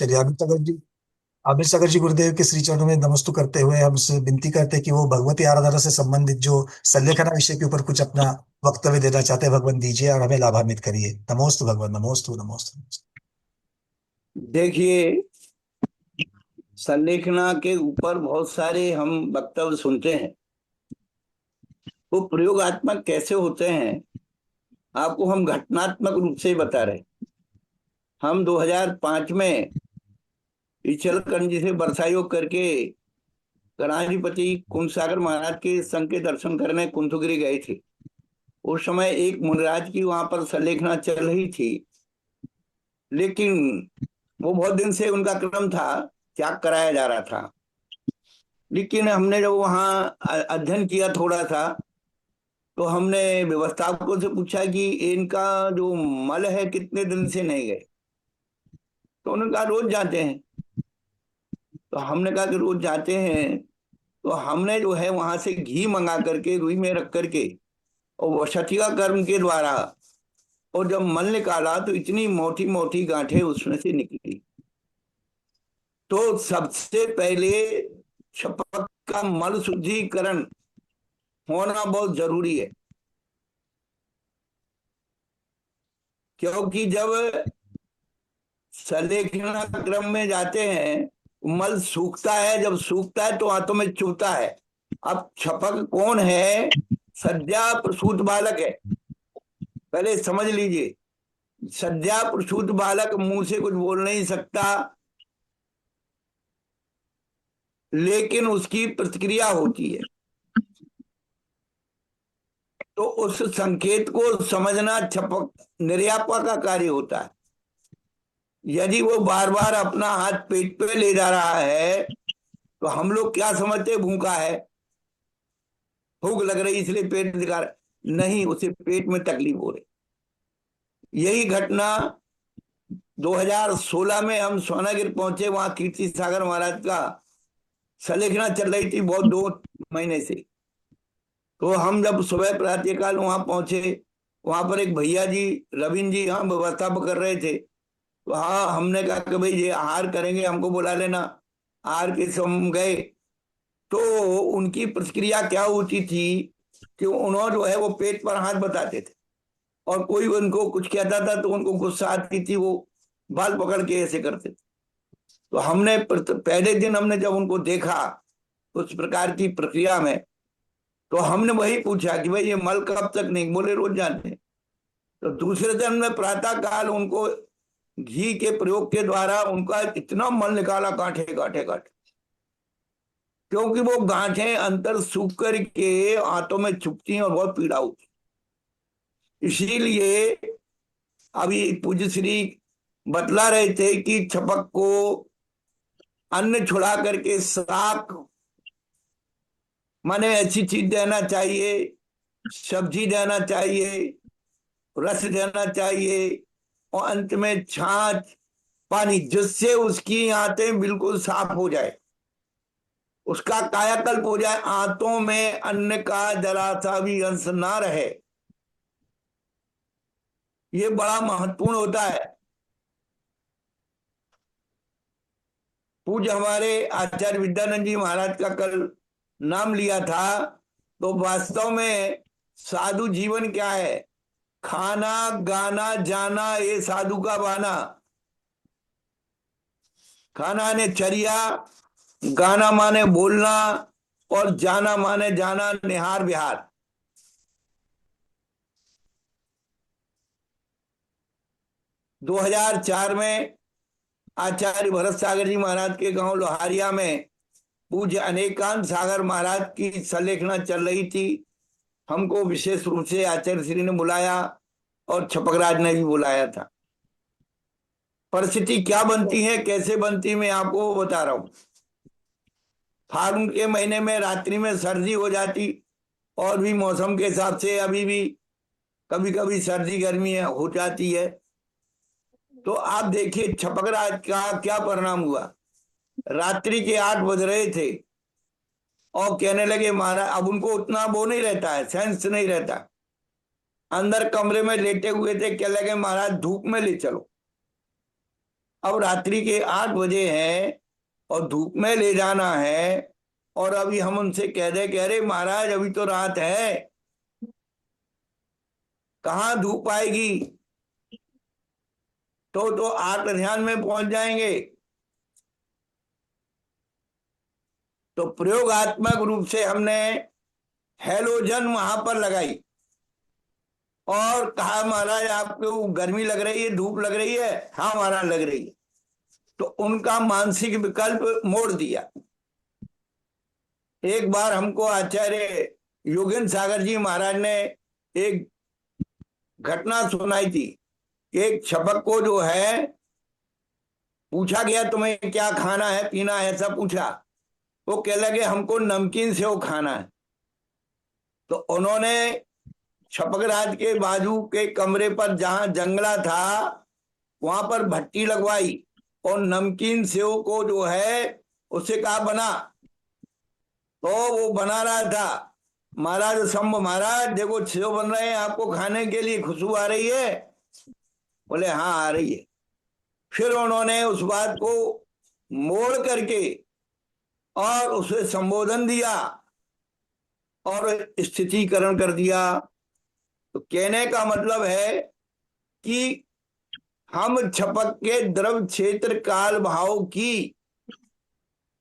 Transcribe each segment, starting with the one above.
चलिए अमित सागर जी गुरुदेव के श्री चरणों में नमस्तु करते हुए हम उससे विनती करते हैं कि वो भगवती आराधना से संबंधित जो संलेखना विषय के ऊपर कुछ अपना वक्तव्य देना चाहते हैं, भगवान दीजिए और हमें लाभान्वित करिए। नमोस्तु भगवान, नमोस्तु नमोस्तु। देखिए, संलेखना के ऊपर बहुत सारे हम वक्तव्य सुनते हैं। वो प्रयोगात्मक कैसे होते हैं, आपको हम घटनात्मक रूप से बता रहे। हम 2005 में ईचलकरंजी से बरसा योग करके गणाधिपति कुंभ महाराज के संघ के दर्शन करने कुंथुगिरी गए थे। उस समय एक मुनिराज की वहां पर संलेखना चल रही थी, लेकिन वो बहुत दिन से उनका क्रम था, त्याग कराया जा रहा था। लेकिन हमने जब वहाँ अध्ययन किया थोड़ा सा, तो हमने व्यवस्थापकों से पूछा कि इनका जो मल है कितने दिन से नहीं गए। तो उन्होंने कहा रोज जाते हैं। तो हमने कहा कि रोज जाते हैं, तो हमने जो है वहां से घी मंगा करके रुई में रख करके और वशतिका कर्म के द्वारा, और जब मल निकाला तो इतनी मोटी मोटी गांठें उसमें से निकली। तो सबसे पहले शपथ का मल शुद्धिकरण होना बहुत जरूरी है, क्योंकि जब संलेखना क्रम में जाते हैं मल सूखता है, जब सूखता है तो हाथों में चुभता है। अब छपक कौन है? सद्या प्रसूत बालक है, पहले समझ लीजिए। सद्या प्रसूत बालक मुंह से कुछ बोल नहीं सकता, लेकिन उसकी प्रतिक्रिया होती है। तो उस संकेत को समझना छपक निर्यापा का कार्य होता है। यदि वो बार बार अपना हाथ पेट पे ले जा रहा है, तो हम लोग क्या समझते हैं? भूखा है, भूख लग रही इसलिए पेट दिखा रहा। नहीं, उसे पेट में तकलीफ हो रही। यही घटना 2016 में हम सोनागिर पहुंचे, वहां कीर्ति सागर महाराज का संलेखना चल रही थी बहुत 2 महीने से। तो हम जब सुबह प्रातःकाल वहां पहुंचे, वहां पर एक भैया जी रविंद्र जी हाँ व्यवस्था कर रहे थे। तो हाँ, हमने कहा कि भाई ये आहार करेंगे, हमको बुला लेना। आहार के समय हम गए, तो उनकी प्रतिक्रिया क्या होती थी कि उन्होंने जो है वो पेट पर हाथ बताते थे, और कोई उनको कुछ कहता था तो उनको गुस्सा आती थी, वो बाल पकड़ के ऐसे करते थे। तो हमने पहले दिन हमने जब उनको देखा उस प्रकार की प्रक्रिया में, तो हमने वही पूछा कि भाई ये मल कब तक? नहीं बोले रोज जाते हैं। तो दूसरे दिन में प्रातः काल उनको घी के प्रयोग के द्वारा उनका इतना मल निकाला, गांठे गांठे गांठे, क्योंकि वो गांठें अंतर सूख कर के आंतों में चुभती हैं और बहुत पीड़ा होती है। इसीलिए अभी पूज्य श्री बतला रहे थे कि छपक को अन्न छुड़ा करके शाक माने ऐसी चीज देना चाहिए, सब्जी देना चाहिए, रस देना चाहिए, और अंत में छाछ पानी, जिससे उसकी आंतें बिल्कुल साफ हो जाए, उसका कायाकल्प हो जाए, आंतों में अन्न का जरा सा भी अंश ना रहे। ये बड़ा महत्वपूर्ण होता है। पूज्य हमारे आचार्य विद्यानंद जी महाराज का कल नाम लिया था, तो वास्तव में साधु जीवन क्या है? खाना गाना जाना, ये साधु का बहाना। खाना ने चर्या, गाना माने बोलना, और जाना माने जाना निहार बिहार। 2004 में आचार्य भरत सागर जी महाराज के गांव लोहारिया में पूज्य अनेकांत सागर महाराज की संलेखना चल रही थी। हमको विशेष रूप से आचार्य श्री ने बुलाया और छपकराज ने भी बुलाया था। परिस्थिति क्या बनती है, कैसे बनती है, मैं आपको बता रहा हूं। फागुन के महीने में रात्रि में सर्दी हो जाती, और भी मौसम के हिसाब से अभी भी कभी कभी सर्दी गर्मी हो जाती है। तो आप देखिए छपकराज का क्या परिणाम हुआ। रात्रि के 8 बज रहे थे और कहने लगे महाराज, अब उनको उतना वो नहीं रहता है, सेंस नहीं रहता। अंदर कमरे में लेटे हुए थे, कहने लगे महाराज धूप में ले चलो। अब रात्रि के 8 बजे हैं और धूप में ले जाना है, और अभी हम उनसे कह दे कि अरे महाराज अभी तो रात है, कहाँ धूप आएगी, तो 8 ध्यान में पहुंच जाएंगे। तो प्रयोगात्मक रूप से हमने हेलोजन वहां पर लगाई और कहा महाराज आपको गर्मी लग रही है, धूप लग रही है, हाँ महाराज लग रही है। तो उनका मानसिक विकल्प मोड़ दिया। एक बार हमको आचार्य योगेंद्र सागर जी महाराज ने एक घटना सुनाई थी। एक छपक को जो है पूछा गया तुम्हें क्या खाना है पीना है, सब पूछा। वो कह लगे हमको नमकीन सेव खाना है। तो उन्होंने छपक राज के बाजू के कमरे पर जहां जंगला था वहां पर भट्टी लगवाई और नमकीन सेव को जो है उससे कहा बना। तो वो बना रहा था। महाराज शंभ महाराज देखो सेव बन रहे हैं आपको खाने के लिए, खुशबू आ रही है? बोले हाँ आ रही है। फिर उन्होंने उस बात को मोड़ करके और उसे संबोधन दिया और स्थितीकरण कर दिया। तो कहने का मतलब है कि हम छपक के द्रव क्षेत्र काल भाव की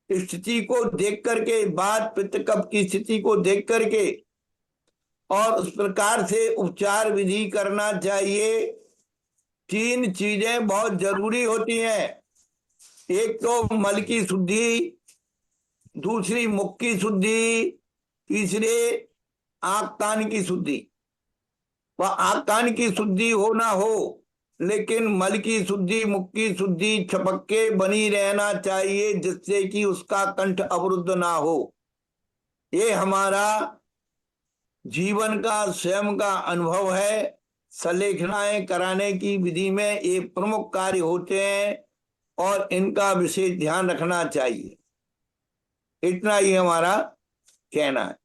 स्थिति को देख करके, बात पित्त कफ की स्थिति को देख करके और उस प्रकार से उपचार विधि करना चाहिए। 3 चीजें बहुत जरूरी होती हैं। एक तो मल की शुद्धि, दूसरी मुख की शुद्धि, तीसरे आंख कान की शुद्धि। वह आंख कान की शुद्धि हो ना हो, लेकिन मल की शुद्धि मुख की शुद्धि छपक के बनी रहना चाहिए, जिससे कि उसका कंठ अवरुद्ध ना हो। ये हमारा जीवन का स्वयं का अनुभव है। संलेखनाएं कराने की विधि में ये प्रमुख कार्य होते हैं और इनका विशेष ध्यान रखना चाहिए। इतना ही हमारा कहना है।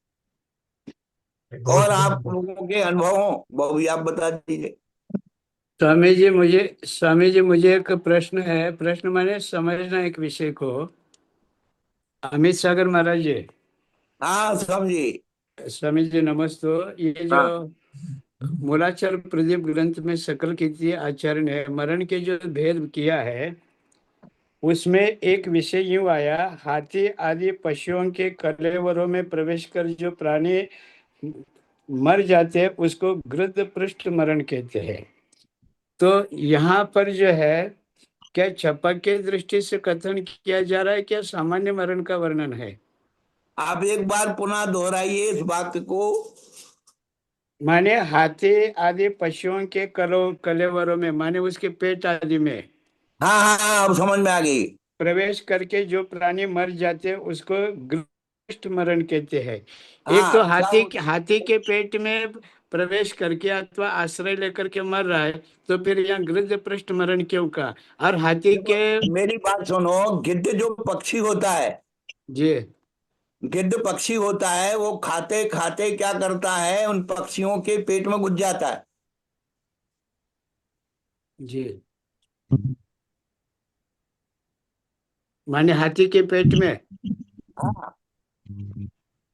बहुत और आप बहुत लोगों के अनुभव हो वो भी आप बता दीजिए। स्वामी जी मुझे एक प्रश्न है। प्रश्न माने समझना एक विषय को। अमित सागर महाराज जी, हाँ समझिए। स्वामी जी नमस्ते। ये जो हाँ मूलाचल प्रदीप ग्रंथ में सकल कीर्ति आचार्य ने मरण के जो भेद किया है, उसमें एक विषय यूं आया, हाथी आदि पशुओं के कलेवरों में प्रवेश कर जो प्राणी मर जाते हैं उसको गृध्र पृष्ठ मरण कहते हैं। तो यहाँ पर जो है, क्या छपक की दृष्टि से कथन किया जा रहा है, क्या सामान्य मरण का वर्णन है? आप एक बार पुनः दोहराइए इस वाक्य को। माने हाथी आदि पशुओं के कलेवरों में, माने उसके पेट आदि में हाँ हाँ हाँ, अब समझ में आ गई। प्रवेश करके जो प्राणी मर जाते हैं उसको गृष्ट मरण कहते हैं। एक तो हाँ सब। हाथी के पेट में प्रवेश करके अथवा आश्रय लेकर के मर रहा है, तो फिर यहाँ गृध्र पृष्ठ मरण क्यों कहा? और हाथी देखो के मेरी बात सुनो। गिद्ध जो पक्षी होता है, जी गिद्ध पक्षी होता है, वो खाते खाते क्या करता है, उन पक्षियों के पेट में घुस जाता है। जी, माने हाथी के पेट में। हाँ।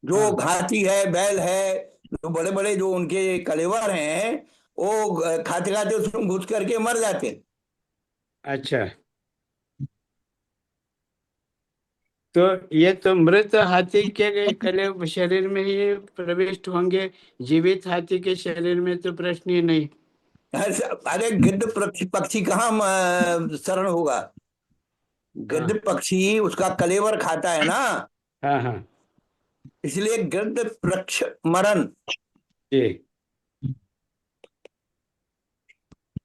जो हाँ, घाटी है, बैल है, जो बड़े बड़े जो उनके कलेवर हैं, वो खाते खाते उसमें घुस करके मर जाते हैं। अच्छा। तो ये तो मृत हाथी के कले शरीर में ही प्रविष्ट होंगे, जीवित हाथी के शरीर में तो प्रश्न ही नहीं। अरे गिद्ध पक्षी कहाँ शरण होगा? गिद्ध हाँ पक्षी उसका कलेवर खाता है ना, हाँ हाँ। इसलिए गिद्ध पक्ष मरण। जी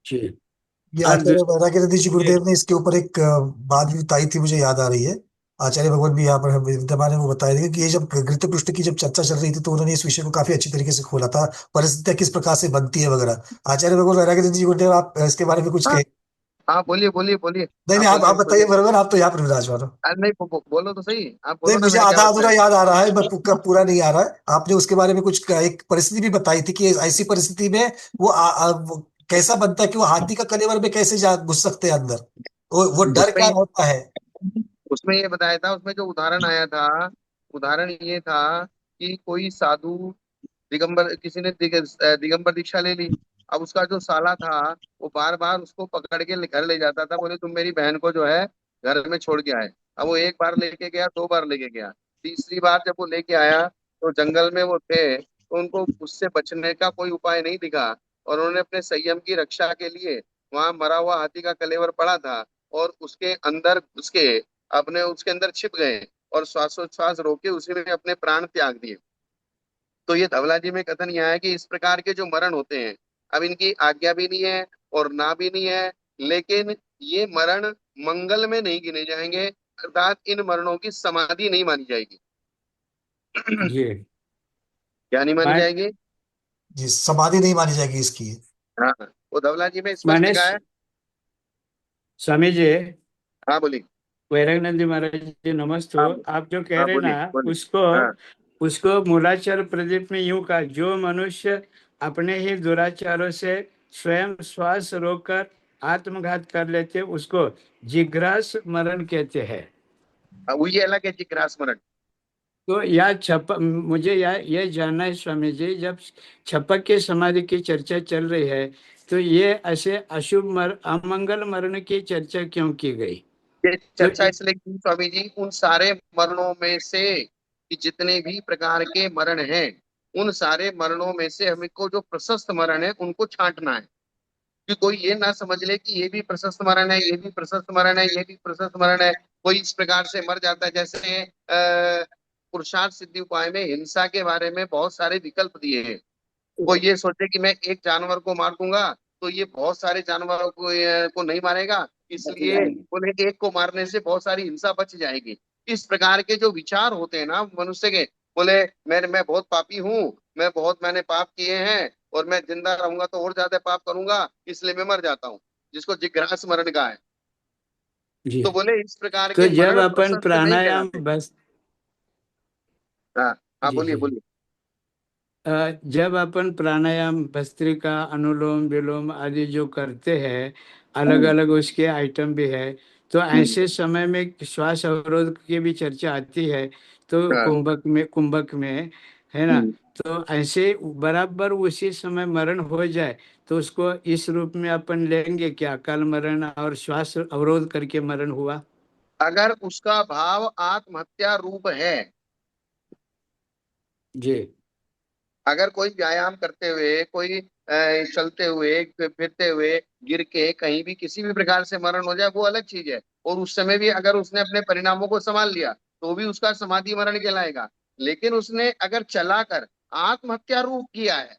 जी। ये और आचार्य वैराग्यनाथ जी ये गुरुदेव ने इसके ऊपर एक बात भी बताई थी, मुझे याद आ रही है। आचार्य भगवत भी यहाँ पर विद्यमान है, वो बताया था कि ये जब घृत पृष्ठ की जब चर्चा चल रही थी तो उन्होंने इस विषय को काफी अच्छी तरीके से खोला था, परिस्थितियां किस प्रकार से बनती है वगैरह। आचार्य भगवत वैराग्यनाथ जी गुरुदेव, आप इसके बारे में कुछ हाँ कहें? हाँ, बोलिए बोलिए बोलिए। नहीं नहीं, आप आप बोलिए बताइए बोलिए। बरोबर, आप तो यहाँ पर विराजमान हो। अरे नहीं, बोलो तो सही, आप नहीं, बोलो ना, मुझे मेरा क्या आधा लगता अधूरा है। याद आ रहा है, पर पूरा नहीं आ रहा है। आपने उसके बारे में कुछ एक परिस्थिति भी बताई थी कि ऐसी परिस्थिति में वो कैसा बनता है कि वो हाथी का कलेवर में कैसे जा घुस सकते हैं अंदर। वो डर उसमें क्या होता है? उसमें ये बताया था, उसमें जो उदाहरण आया था, उदाहरण ये था कि कोई साधु दिगंबर, किसी ने दिगंबर दीक्षा ले ली। अब उसका जो साला था वो बार बार उसको पकड़ के घर ले जाता था, बोले तुम मेरी बहन को जो है घर में छोड़ के आए। अब वो एक बार लेके गया, दो बार लेके गया, तीसरी बार जब वो लेके आया तो जंगल में वो थे, तो उनको उससे बचने का कोई उपाय नहीं दिखा, और उन्होंने अपने संयम की रक्षा के लिए, वहां मरा हुआ हाथी का कलेवर पड़ा था और उसके अंदर उसके अपने उसके अंदर छिप गए और श्वासोच्छ्वास रोके उसी में अपने प्राण त्याग दिए। तो ये धवला जी में कथन यह है कि इस प्रकार के जो मरण होते हैं, अब इनकी आज्ञा भी नहीं है और ना भी नहीं है, लेकिन ये मरण मंगल में नहीं गिने जाएंगे, अर्थात इन मरणों की समाधि नहीं मानी जाएगी। जी। क्या नहीं मानी मा- जाएगी? जी, समाधि नहीं मानी जाएगी इसकी। हाँ, वो धवला जी में स्पष्ट माने लिखा है। स्वामी जी, हाँ बोलिए। वैराग्यनंद जी महाराज जी नमस्ते। हाँ आप जो कह हाँ रहे ना, बोलिए बोलिए। उसको हाँ उसको मूलाचार प्रदीप में यूं कहा, जो मनुष्य अपने ही दुराचारों से स्वयं श्वास रोककर आत्मघात कर लेते उसको जिग्रास मरण कहते हैं। वही अलग है जिज्ञासा स्मरण। तो या मुझे यह जानना है स्वामी जी, जब छपक के समाधि की चर्चा चल रही है तो ये ऐसे अमंगल मरण की चर्चा क्यों की गई? ये तो चर्चा इसलिए की स्वामी जी, उन सारे मरणों में से, कि जितने भी प्रकार के मरण हैं, उन सारे मरणों में से हमको जो प्रशस्त मरण है उनको छांटना है, कि कोई ये ना समझ ले कि ये भी प्रशस्त मरण है, ये भी प्रशस्त मरण है, ये भी प्रशस्त मरण है। कोई इस प्रकार से मर जाता है, जैसे पुरुषार्थ सिद्धि उपाय में हिंसा के बारे में बहुत सारे विकल्प दिए हैं। कोई ये सोचे कि मैं एक जानवर को मार दूंगा तो ये बहुत सारे जानवरों को नहीं मारेगा, बच इसलिए जाएंगे। बोले एक को मारने से बहुत सारी हिंसा बच जाएगी। इस प्रकार के जो विचार होते हैं ना मनुष्य के, बोले मैं बहुत पापी हूँ, मैंने पाप किए हैं और मैं जिंदा रहूंगा तो और ज्यादा पाप करूंगा, इसलिए मैं मर जाता हूँ, जिसको जिज्ञासा स्मरण का है। जी। तो बोले इस प्रकार तो के जब मरण अपन प्रशस्त नहीं प्राणायाम कहलाते। बस। हाँ हाँ जी बोलिए जी। बोलिए। जब अपन प्राणायाम भस्त्रिका अनुलोम विलोम आदि जो करते हैं, अलग हम्म, अलग उसके आइटम भी है, तो हम्म, ऐसे समय में श्वास अवरोध की भी चर्चा आती है। तो हाँ, कुंभक में है ना, हम्म। तो ऐसे बराबर उसी समय मरण हो जाए तो उसको इस रूप में अपन लेंगे क्या, अकाल मरण और श्वास अवरोध करके मरण हुआ? अगर उसका भाव आत्महत्या रूप है, जी अगर कोई व्यायाम करते हुए, कोई चलते हुए फिरते हुए गिर के कहीं भी किसी भी प्रकार से मरण हो जाए, वो अलग चीज है, और उस समय भी अगर उसने अपने परिणामों को संभाल लिया तो भी उसका समाधि मरण कहलाएगा। लेकिन उसने अगर चलाकर आत्महत्या रूप किया है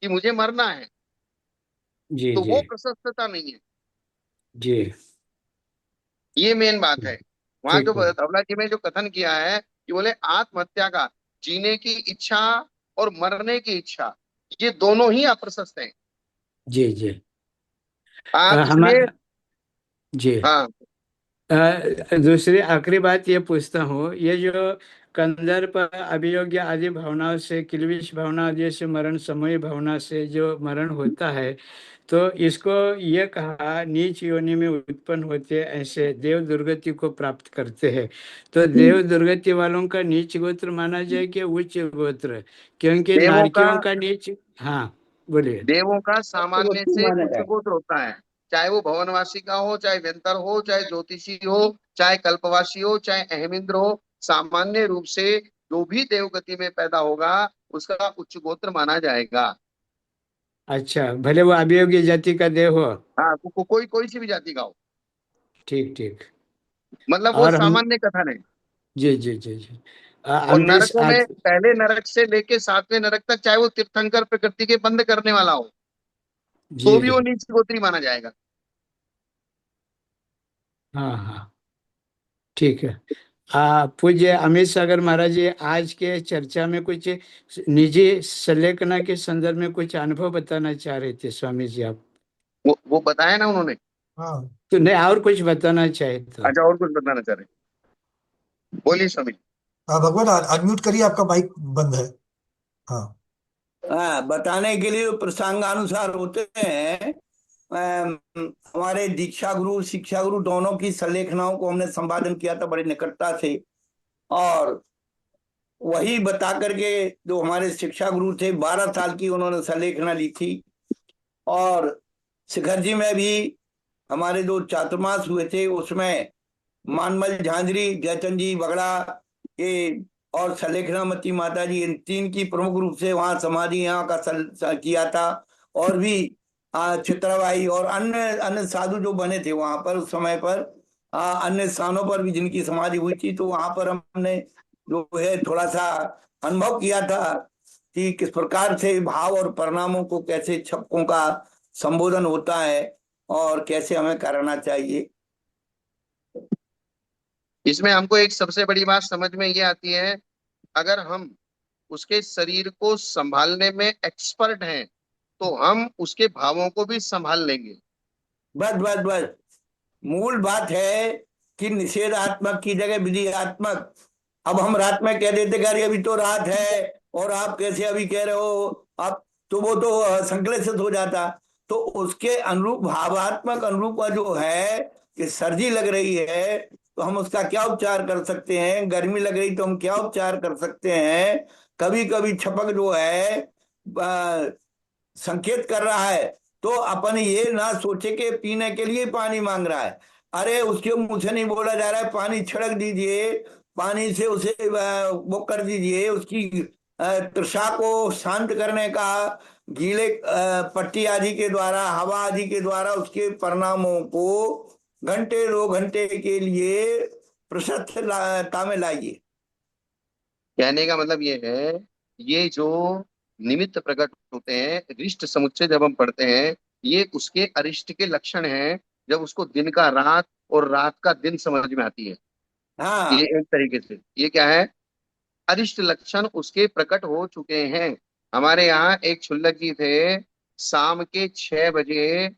कि मुझे मरना है, जी तो जी वो प्रशस्तता नहीं है। जी। ये मेन बात है। वहां जो ठीक है। धवला जी में जो कथन किया है कि बोले आत्महत्या का, जीने की इच्छा और मरने की इच्छा, ये दोनों ही अप्रशस्त हैं। जी जी। हम इसलिए जी। हाँ। दूसरी आखिरी बात ये पूछता हूँ, ये जो कंदर्प अभियोग्य आदि भावनाओं से, किल्बिष भावना आदि से मरण, समूह भावना से जो मरण होता है, तो इसको ये कहा नीच योनि में उत्पन्न होते ऐसे देव दुर्गति को प्राप्त करते हैं। तो देव दुर्गति वालों का नीच गोत्र माना जाए कि उच्च गोत्र? क्योंकि देवों का नारकियों का नीच। हाँ बोलिए। देवों का सामान्य वस्तु से माना उच्च जाए। गोत्र होता है, चाहे वो भवनवासी का हो, चाहे व्यंतर हो, चाहे ज्योतिषी हो, चाहे कल्पवासी हो, चाहे अहमिंद्र हो। सामान्य रूप से जो भी देवगति में पैदा होगा उसका उच्च गोत्र माना जाएगा। अच्छा, भले वो अभियोग्य जाति का देव हो। हाँ, कोई कोई सी भी जाति का हो, ठीक ठीक। मतलब वो और हम। सामान्य कथन है। जी जी जी जी। और हमने नरकों में पहले नरक से लेके सातवें नरक तक, चाहे वो तीर्थंकर प्रकृति के बंद करने वाला हो, तो जी भी जी। वो नीच गोत्री माना जाएगा। हाँ हाँ। ठीक है। पूज्य अमित सागर महाराज जी, आज के चर्चा में कुछ निजी संलेखना के संदर्भ में कुछ अनुभव बताना चाह रहे थे स्वामी जी आप? वो बताया ना उन्होंने। हाँ। तो नहीं, और कुछ बताना चाहे तो? अच्छा, और कुछ बताना चाह रहे? बोलिए स्वामी। भगवान, अनम्यूट करिए, आपका माइक बंद है। हाँ। हाँ, बताने के लिए प्रसंगानुसार होते हैं। हमारे दीक्षा गुरु शिक्षा गुरु दोनों की संलेखनाओं को हमने संपादन किया था बड़ी निकटता से। और वही बता करके जो हमारे शिक्षा गुरु थे 12 साल की उन्होंने संलेखना ली थी। और शिखर जी में भी हमारे जो चातुर्मास हुए थे उसमें मानमल झांझरी जयचंद जी बगड़ा ये और सलेखनामती माता जी इन तीन की प्रमुख रूप से वहां समाधि यहाँ का किया था। और भी चित्राबाई और अन्य अन्य साधु जो बने थे वहां पर उस समय पर अन्य स्थानों पर भी जिनकी समाधि हुई थी तो वहां पर हमने जो है थोड़ा सा अनुभव किया था कि किस प्रकार से भाव और परिणामों को कैसे छक्कों का संबोधन होता है और कैसे हमें करना चाहिए। इसमें हमको एक सबसे बड़ी बात समझ में ये आती है, अगर हम उसके शरीर को संभालने में एक्सपर्ट हैं तो हम उसके भावों को भी संभाल लेंगे। बस बस बस मूल बात है कि निषेधात्मक की जगह विधियात्मक। अब हम रात में कह देते कि अरे अभी तो रात है और आप कैसे अभी कह रहे हो आप, तो वो तो संश्लेषित हो जाता। तो उसके अनुरूप भावात्मक अनुरूप जो है कि सर्दी लग रही है तो हम उसका क्या उपचार कर सकते हैं, गर्मी लग रही तो हम क्या उपचार कर सकते हैं। कभी कभी छपक जो है संकेत कर रहा है तो अपन ये ना सोचे कि पीने के लिए पानी मांग रहा है। अरे उसके मुंह से नहीं बोला जा रहा है पानी छिड़क दीजिए, पानी से उसे वो कर दीजिए उसकी तृषा को शांत करने का गीले पट्टी आदि के द्वारा हवा आदि के द्वारा उसके परिणामों को घंटे 2 घंटे के लिए प्रशस्तता में लाइए। कहने का मतलब ये है, ये जो निमित्त प्रकट होते हैं, रिष्ट समुच्चय जब हम पढ़ते हैं, ये उसके अरिष्ट के लक्षण हैं, जब उसको दिन का रात और रात का दिन समझ में आती है। ये हाँ एक तरीके से ये क्या है, अरिष्ट लक्षण उसके प्रकट हो चुके हैं। हमारे यहाँ एक क्षुल्लक जी थे, शाम के 6 बजे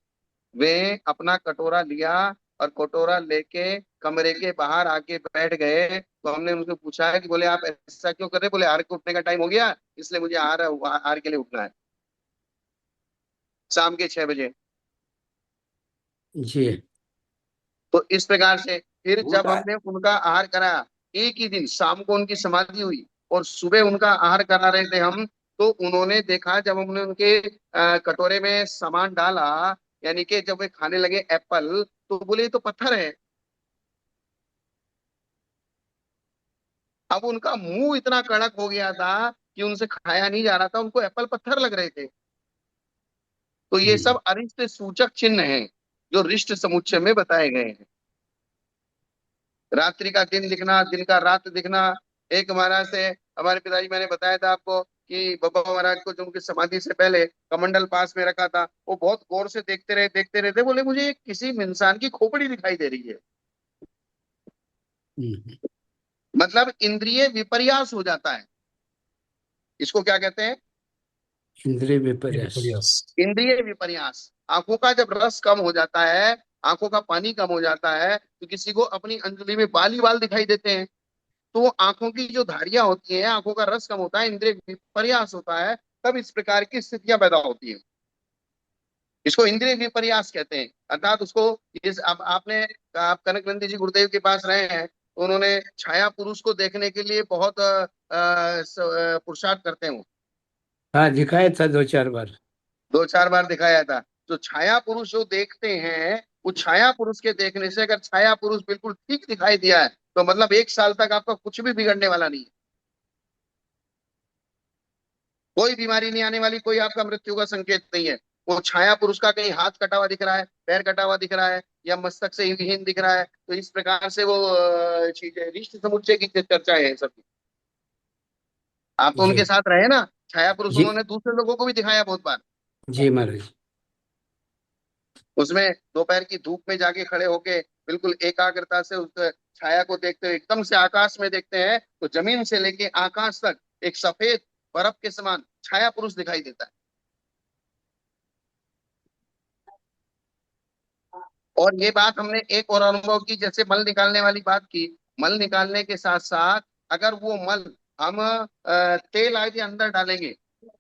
वे अपना कटोरा लिया और कटोरा लेके कमरे के बाहर आके बैठ गए। तो हमने उनसे पूछा है कि बोले आप ऐसा क्यों कर रहे, बोले आर के उठने का टाइम हो गया इसलिए मुझे आर के लिए उठना है शाम के 6 बजे। जी तो इस प्रकार से फिर जब होता है। हमने उनका आहार कराया, एक ही दिन शाम को उनकी समाधि हुई और सुबह उनका आहार करा रहे थे हम, तो उन्होंने देखा जब हमने उनके कटोरे में सामान डाला, यानी कि जब वे खाने लगे एप्पल, तो बोले ये तो पत्थर है। अब उनका मुंह इतना कड़क हो गया था कि उनसे खाया नहीं जा रहा था, उनको एप्पल पत्थर लग रहे थे। तो ये हम्म, सब अरिष्ट सूचक चिन्ह हैं जो रिष्ट समुच्चय में बताए गए हैं। रात्रि का दिन दिखना, दिन का रात दिखना। एक महाराज से हमारे पिताजी, मैंने बताया था आपको कि बाबा महाराज को जो उनकी समाधि से पहले कमंडल पास में रखा था, वो बहुत गौर से देखते रहते, बोले मुझे ये किसी इंसान की खोपड़ी दिखाई दे रही है। हम्म, मतलब इंद्रिय विपर्यास हो जाता है, इसको क्या कहते हैं, इंद्रिय ये विपर्यास। विपर्यास। इंद्रिय विपर्यास। आंखों का जब रस कम हो जाता है, आंखों का पानी कम हो जाता है, तो किसी को अपनी अंजलि में बाल ही बाल दिखाई देते हैं। तो आंखों की जो धारियां होती हैं, आंखों का रस कम होता है, इंद्रिय विपर्यास होता है, तब इस प्रकार की स्थितियां पैदा होती हैं। इसको इंद्रिय विपर्यास कहते हैं। अर्थात उसको अब आपने, आप कनक नंदी जी गुरुदेव के पास रहे हैं, तो उन्होंने छाया पुरुष को देखने के लिए बहुत पुरुषार्थ करते हैं वो। हाँ दिखाया था 2 4 बार। 2 4 बार दिखाया था। तो छाया पुरुष जो देखते हैं, वो छाया पुरुष के देखने से, अगर छाया पुरुष बिल्कुल ठीक दिखाई दिया है, तो मतलब 1 साल तक आपका कुछ भी बिगड़ने वाला नहीं है, कोई बीमारी नहीं आने वाली, कोई आपका मृत्यु का संकेत नहीं है। वो छाया पुरुष का कहीं हाथ कटा हुआ दिख रहा है, पैर कटा हुआ दिख रहा है, या मस्तक से विहीन दिख रहा है, तो इस प्रकार से वो चीजें रिश्ते समुच्चय की चर्चा है सब। आप तो उनके जी साथ रहे ना, छाया पुरुष जी उन्होंने दूसरे लोगों को भी दिखाया बहुत बार। जी महाराज। उसमें दोपहर की धूप में जाके खड़े होके बिल्कुल एकाग्रता से उस छाया को देखते हुए एकदम से आकाश में देखते हैं, तो जमीन से लेके आकाश तक एक सफेद बर्फ के समान छाया पुरुष दिखाई देता है। और ये बात हमने एक और अनुभव की, जैसे मल निकालने वाली बात की, मल निकालने के साथ साथ अगर वो मल हम तेल आदि अंदर डालेंगे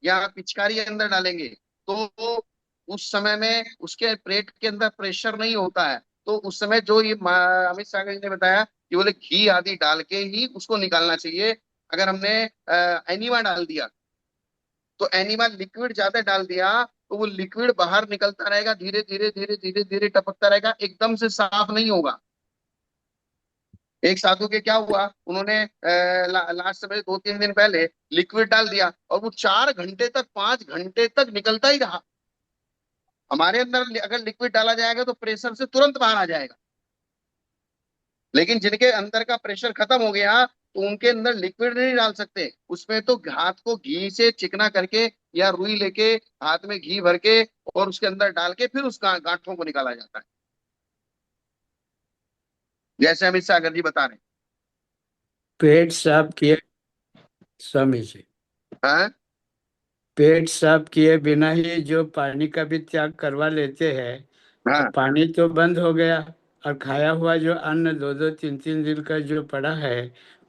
या पिचकारी अंदर डालेंगे, तो उस समय में उसके पेट के अंदर प्रेशर नहीं होता है। तो उस समय जो ये अमित सागर जी ने बताया कि बोले घी आदि डाल के ही उसको निकालना चाहिए। अगर हमने एनिमा डाल दिया तो एनिमा लिक्विड ज्यादा डाल दिया तो वो लिक्विड बाहर निकलता रहेगा, धीरे धीरे धीरे धीरे धीरे टपकता रहेगा, एकदम से साफ नहीं होगा। एक साधु के क्या हुआ, उन्होंने लास्ट में 2-3 दिन पहले लिक्विड डाल दिया और वो 4 घंटे तक 5 घंटे तक निकलता ही रहा। हमारे अंदर अगर लिक्विड डाला जाएगा तो प्रेशर से तुरंत बाहर आ जाएगा, लेकिन जिनके अंदर का प्रेशर खत्म हो गया तो उनके अंदर लिक्विड नहीं डाल सकते। उसमें तो हाथ को घी से चिकना करके या रुई लेके हाथ में घी भर के और उसके अंदर डाल के फिर उस गांठों को निकाला जाता है, जैसे अमित सागर जी बता रहे पेट साफ किए, स्वामी जी, हैं। पेट साफ किए बिना ही जो पानी का भी त्याग करवा लेते हैं, हाँ अब पानी तो बंद हो गया, और खाया हुआ जो अन्न 2-2 3-3 दिन का जो पड़ा है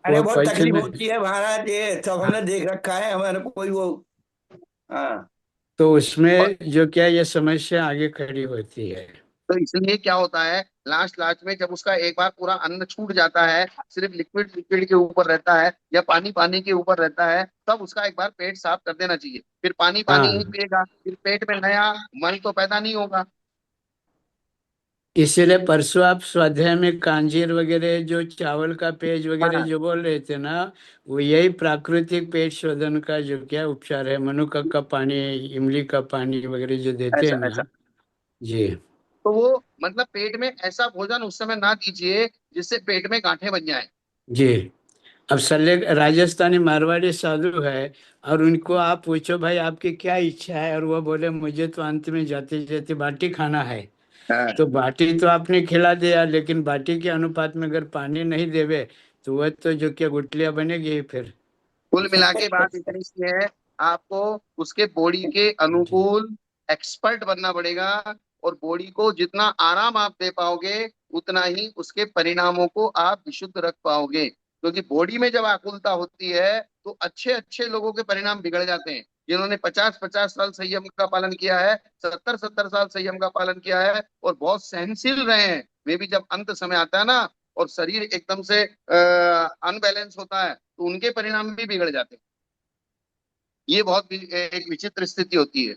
अरे वो बहुत पच तकलीफ नहीं। होती है महाराज, ये सब हमने देख रखा है, हमारे कोई वो। हाँ। तो उसमें जो क्या ये समस्या आगे खड़ी होती है। तो इसलिए क्या होता है, लास्ट लास्ट में जब उसका एक बार पूरा अन्न छूट जाता है, सिर्फ लिक्विड लिक्विड के ऊपर रहता है या पानी पानी के ऊपर रहता है, तब उसका एक बार पेट साफ कर देना चाहिए। फिर पानी पानी ही हाँ, पिएगा, फिर पेट में नया मन तो पैदा नहीं होगा। इसीलिए परसों आप स्वाध्याय में कांजीर वगैरह जो चावल का पेज वगैरह हाँ, जो बोल रहे थे ना, वो यही प्राकृतिक पेट शोधन का जो क्या उपचार है, मनुका का पानी, इमली का पानी वगैरह जो देते हैं ऐसा ऐसा। ना। जी। तो वो मतलब पेट में ऐसा भोजन उस समय ना दीजिए जिससे पेट में गांठें बन जाए। जी। अब सले राजस्थानी मारवाड़ी साधु है, और उनको आप पूछो भाई आपकी क्या इच्छा है, और वो बोले मुझे तो अंत में जाते जाते बाटी खाना है। हाँ। तो बाटी तो आपने खिला दिया, लेकिन बाटी के अनुपात में अगर पानी नहीं देवे तो वह तो जो क्या गुठलियां बनेगी ही फिर। कुल मिला के बात इतनी सी है, आपको उसके बॉडी के जी। अनुकूल एक्सपर्ट बनना पड़ेगा। और बॉडी को जितना आराम आप दे पाओगे उतना ही उसके परिणामों को आप विशुद्ध रख पाओगे। क्योंकि बॉडी में जब आकुलता होती है तो अच्छे अच्छे लोगों के परिणाम बिगड़ जाते हैं। जिन्होंने 50-50 साल संयम का पालन किया है, 70-70 साल संयम का पालन किया है और बहुत सहनशील रहे हैं, वे भी जब अंत समय आता है ना और शरीर एकदम से अनबैलेंस होता है तो उनके परिणाम भी बिगड़ जाते हैं। ये बहुत एक विचित्र स्थिति होती है।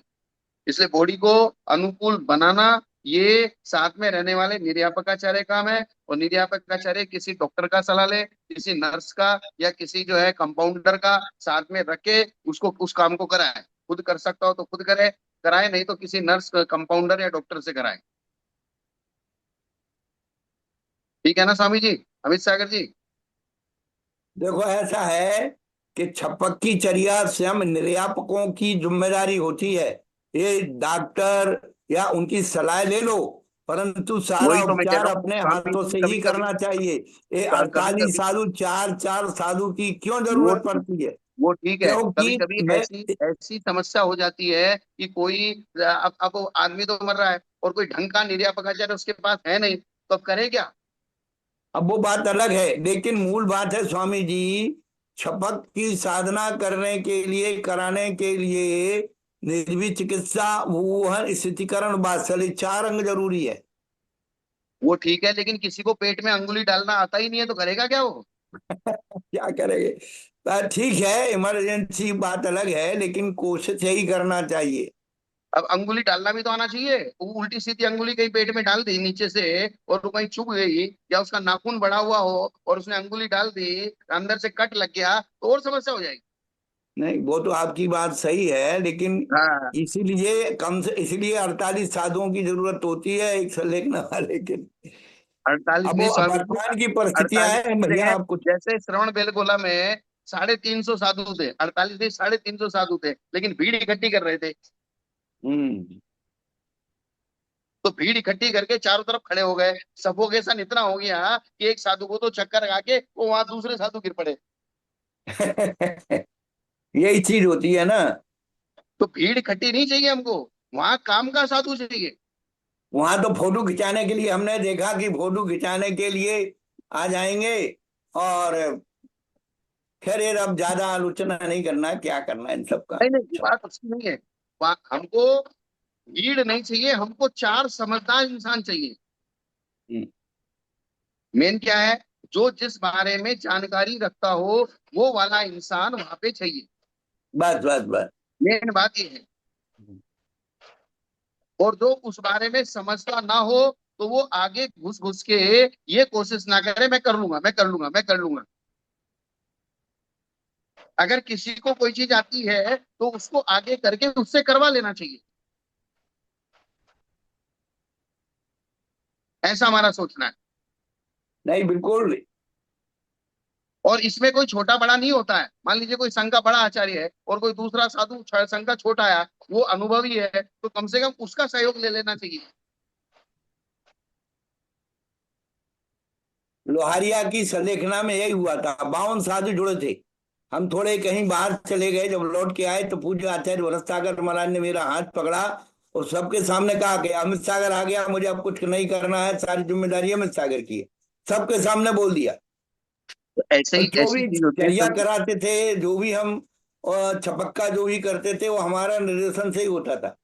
इसलिए बॉडी को अनुकूल बनाना ये साथ में रहने वाले निर्यापकाचार्य काम है। और निर्यापकाचार्य किसी डॉक्टर का सलाह ले, किसी नर्स का या किसी जो है कंपाउंडर का साथ में रख के उसको उस काम को कराए। खुद कर सकता हो तो खुद करे, कराए नहीं तो किसी नर्स कंपाउंडर या डॉक्टर से कराए। ठीक है ना स्वामी जी, अमित सागर जी। देखो ऐसा है कि छपक की चर्या स्वयं निर्यापकों की जिम्मेदारी होती है। ये डॉक्टर या उनकी सलाह ले लो, परंतु सारा वही तो मैं कह उपचार रहा हूँ अपने स्वामी हाथों जी, से कभी ही कभी करना चाहिए। ये कभी 48 कभी साधु, चार चार साधु की क्यों वो जरूरत पड़ती है? वो ठीक है, कभी क्योंकि कभी मैं ऐसी ऐसी समस्या हो जाती है कि कोई अब वो आदमी तो मर रहा है और कोई ढंग का निर्यापकाचार्य उसके पास है नहीं, तो अब करे क्या। अब वो बात अलग है, लेकिन मूल बात है स्वामी जी, छपक की साधना करने के लिए, कराने के लिए निर्भीक चिकित्सा, वूहन, स्थितिकरण, वात्सल्य, 4 अंग जरूरी है। वो ठीक है, लेकिन किसी को पेट में अंगुली डालना आता ही नहीं है तो करेगा क्या वो। क्या करेंगे? ठीक है, इमरजेंसी बात अलग है, लेकिन कोशिश यही करना चाहिए। अब अंगुली डालना भी तो आना चाहिए। वो उल्टी सीधी अंगुली कहीं पेट में डाल दी नीचे से और वो कहीं चुभ गई, या उसका नाखून बड़ा हुआ हो और उसने अंगुली डाल दी, अंदर से कट लग गया तो और समस्या हो जाएगी। नहीं, वो तो आपकी बात सही है, लेकिन हाँ, इसीलिए कम से इसलिए 48 साधुओं की जरूरत होती है, एक से लेखने वाले के। 48 अब नहीं वो स्वामी जी, वर्तमान की परिस्थितियां 48 हैं भैया, थे। आप कुछ। जैसे श्रवण बेलगोला में 350 साधु थे, 48 नहीं 350 साधु थे, लेकिन भीड़ इकट्ठी कर रहे थे। हम्म। तो भीड़ इकट्ठी करके चारों तरफ खड़े हो गए, सफोकेशन इतना हो गया कि एक साधु को तो चक्कर लगा के वो वहां दूसरे साधु गिर पड़े। यही चीज होती है ना। तो भीड़ इकट्ठी नहीं चाहिए हमको, वहां काम का साधु चाहिए। वहां तो फोटो खिंचाने के लिए हमने देखा कि फोटो खिंचाने के लिए आ जाएंगे, और खैर ये अब ज्यादा आलोचना नहीं करना है, क्या करना है इन सब का। नहीं नहीं, ये बात अच्छी नहीं है। हमको भीड़ नहीं चाहिए, हमको चार समझदार इंसान चाहिए। हम्म, मेन क्या है, जो जिस बारे में जानकारी रखता हो वो वाला इंसान वहां पे चाहिए। बस बस बस। मेन बात ये है। और जो उस बारे में समझता ना हो तो वो आगे घुस घुस के ये कोशिश ना करे, मैं कर लूंगा, मैं कर लूंगा, मैं कर लूंगा। अगर किसी को कोई चीज आती है तो उसको आगे करके उससे करवा लेना चाहिए। ऐसा हमारा सोचना है। नहीं बिल्कुल। और इसमें कोई छोटा बड़ा नहीं होता है। मान लीजिए कोई संघ का बड़ा आचार्य है और कोई दूसरा साधु संघ का छोटा है, वो अनुभवी है, तो कम से कम उसका सहयोग ले लेना चाहिए। लोहारिया की संलेखना में यही हुआ था, 52 साधु जुड़े थे। हम थोड़े कहीं बाहर चले गए, जब लौट के आए तो पूज्य आचार्य भरत सागर महाराज ने मेरा हाथ पकड़ा और सबके सामने कहा कि अमित सागर आ गया, मुझे अब कुछ नहीं करना है, सारी जिम्मेदारी अमित सागर की है। सबके सामने बोल दिया। तो ऐसे और ही जो ऐसी भी चीज होती है चर्या सभी। कराते थे, जो भी हम छपक्का जो भी करते थे, वो हमारा निर्देशन से ही होता था।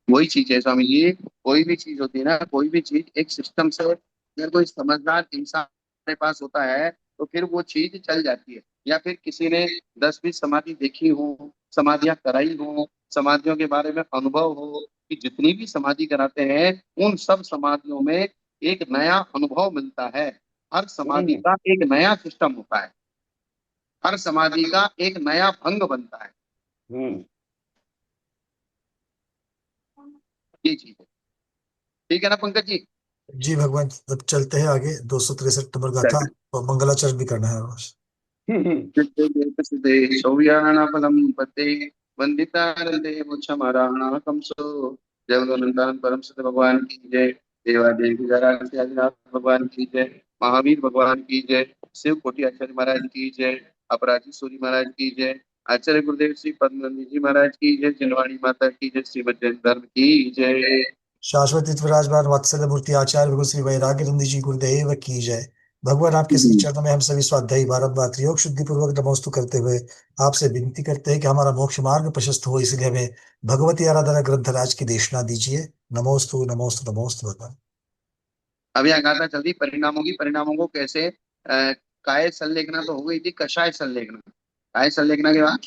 वही चीज है स्वामी जी, कोई भी चीज होती है ना, कोई भी चीज एक सिस्टम से अगर कोई समझदार इंसान के पास होता है तो फिर वो चीज चल जाती है। या फिर किसी ने 10-20 समाधि देखी हो, समाधियां कराई हो, समाधियों के बारे में अनुभव हो, कि जितनी भी समाधि कराते हैं उन सब समाधियों में एक नया अनुभव मिलता है। हर समाधि हम्म का एक नया सिस्टम होता है, हर समाधि का एक नया भंग बनता है। हम्म। ये चीज है। ठीक है ना पंकज जी? जी भगवान, अब चलते हैं आगे। 263 नंबर गाथा चलिए। और मंगलाचरण भी करना है रोज। सौव्यानाफलम पते वंदितारंते मुच्छमाराणा कंसो। जगदोनंदान परम सत्य भगवान की जय। देवादेवी आराध्य आदिनाथ भगवान की जय। महावीर भगवान की जय। शिव कोटि आचार्य महाराज की जय। अपराजी सूरी महाराज की जय। आचार्य गुरुदेव श्री पद्मनंद जी महाराज की जय। जिनवाणी माता की जय। श्रीमद जैन धर्म की जय। शाश्वत विराजमान वात्सल्य मूर्ति आचार्य भगवत श्री वैराग्य नंदी जी गुरुदेव की जय। भगवान आपके श्री चरणों में हम सभी स्वाध्यायी बारंबार योग शुद्धि पूर्वक नमोस्तु करते हुए आपसे विनती करते हैं कि हमारा मोक्ष मार्ग प्रशस्त हो, इसलिए हमें भगवती आराधना ग्रंथराज की देशना दीजिए। नमोस्तु नमोस्तु नमोस्तु भगवान। अब यहाँ गाथा चल रही परिणामों की। परिणामों को कैसे काय संलेखना तो हो गई थी, कषाय संलेखना। काय संलेखना के बाद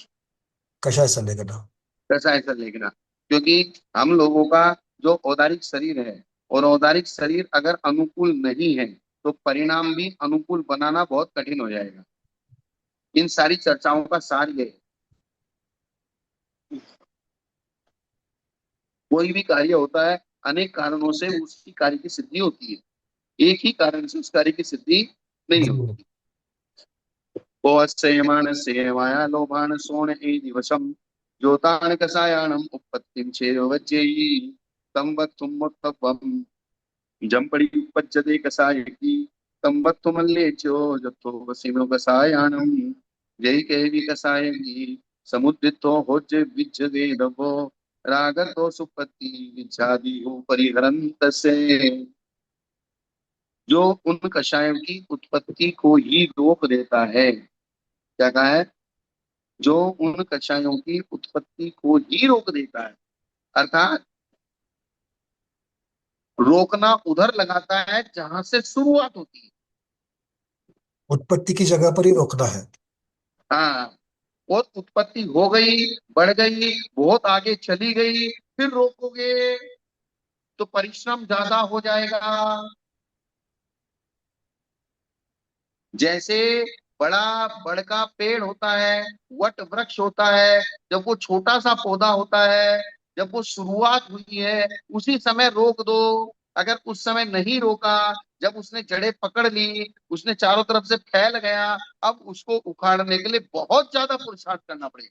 कषाय संलेखन। कषाय संलेखना। क्योंकि हम लोगों का जो औदारिक शरीर है, और औदारिक शरीर अगर अनुकूल नहीं है तो परिणाम भी अनुकूल बनाना बहुत कठिन हो जाएगा। इन सारी चर्चाओं का सार ये है, कोई भी कार्य होता है अनेक कारणों से उसकी कार्य की सिद्धि होती है, एक ही कारण से उस कार्य की सिद्धि नहीं जी। होती। कोऽस्यमाण सेवाया लोभान सोण ए दिवसम ज्योतान कषायाणम उत्पत्तिम छेदोवज्जेयी तम वक्तुम मुक्तव्वम जंपड़ी उपज्जते कषायकी तम वक्तुमल्लेच्यो जत्थो वसीनो कषायाणम जय केवि कषायकी समुद्रितो होज्य विज्जते दभो रागतो सुपत्ति विच्छादि हो परिहरंत से। जो उन कषायों की उत्पत्ति को ही रोक देता है। क्या कहा है? जो उन कषायों की उत्पत्ति को ही रोक देता है, अर्थात रोकना उधर लगाता है जहां से शुरुआत होती है। उत्पत्ति की जगह पर ही रोकना है। हाँ। और उत्पत्ति हो गई, बढ़ गई, बहुत आगे चली गई, फिर रोकोगे तो परिश्रम ज्यादा हो जाएगा। जैसे बड़ा बड़का पेड़ होता है, वट वृक्ष होता है, जब वो छोटा सा पौधा होता है, जब वो शुरुआत हुई है उसी समय रोक दो। अगर उस समय नहीं रोका, जब उसने जड़ें पकड़ ली, उसने चारों तरफ से फैल गया, अब उसको उखाड़ने के लिए बहुत ज्यादा पुरुषार्थ करना पड़ेगा।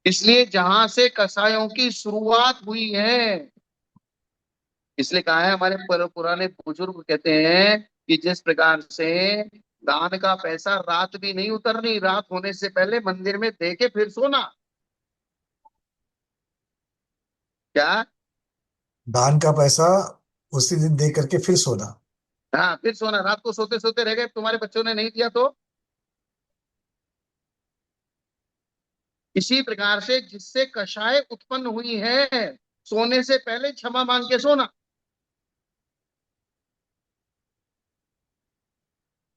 इसलिए जहां से कसायों की शुरुआत हुई है, इसलिए कहा है हमारे पुराने बुजुर्ग कहते हैं कि जिस प्रकार से दान का पैसा रात भी नहीं उतरनी, रात होने से पहले मंदिर में दे के फिर सोना। क्या? दान का पैसा उसी दिन दे करके फिर सोना। हाँ, फिर सोना। रात को सोते सोते रह गए, तुम्हारे बच्चों ने नहीं दिया तो इसी प्रकार से जिससे कषाय उत्पन्न हुई है, सोने से पहले क्षमा मांग के सोना।